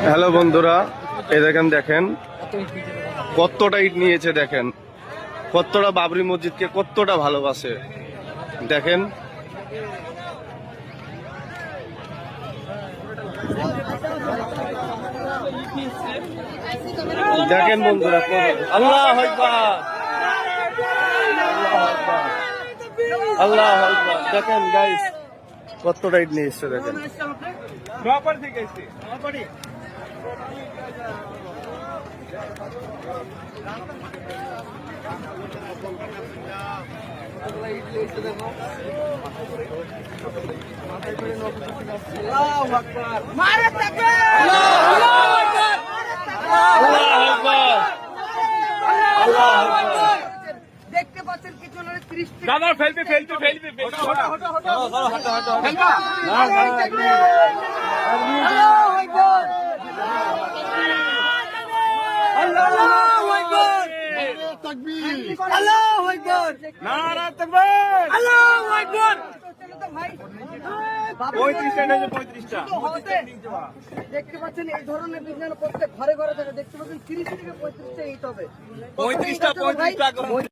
Hello বন্ধুরা, এই দেখেন কতটা ইট নিয়েছে, দেখেন কতটা বাবরি মসজিদকে কতটা ভালোবাসে। দেখেন দেখেন বন্ধুরা, আল্লাহু আকবার, আল্লাহু আকবার। দেখেন গাইস কতটা ইট নিয়ে এসছে, দেখেন আল্লাহু আকবার, নারে তাকবীর, আল্লাহু আকবার, আল্লাহু আকবার। দেখতে পাচ্ছেন কিছু না 30 দাদা ফেলবে ফেলবা আল্লাহু আকবার, আল্লাহু আকবার, তাকবীর, আল্লাহু আকবার, নারা তাকবীর, আল্লাহু আকবার। ভাই 35টা দেখতে পাচ্ছেন এই ধরনের বিজ্ঞান প্রত্যেক ঘরে ঘরে থাকে। দেখতে পাচ্ছেন 30 থেকে 35টা ইট হবে। 35টা